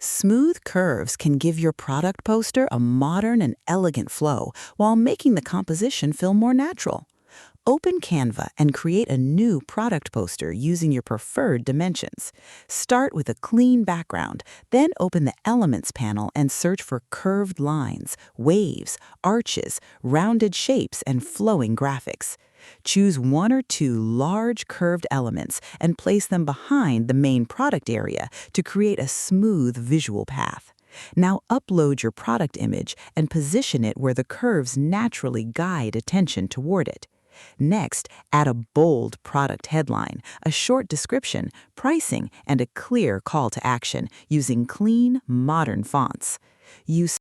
Smooth curves can give your product poster a modern and elegant flow while making the composition feel more natural. Open Canva and create a new product poster using your preferred dimensions. Start with a clean background, then open the Elements panel and search for curved lines, waves, arches, rounded shapes, and flowing graphics. Choose one or two large curved elements and place them behind the main product area to create a smooth visual path. Now upload your product image and position it where the curves naturally guide attention toward it. Next, add a bold product headline, a short description, pricing, and a clear call to action using clean, modern fonts. Use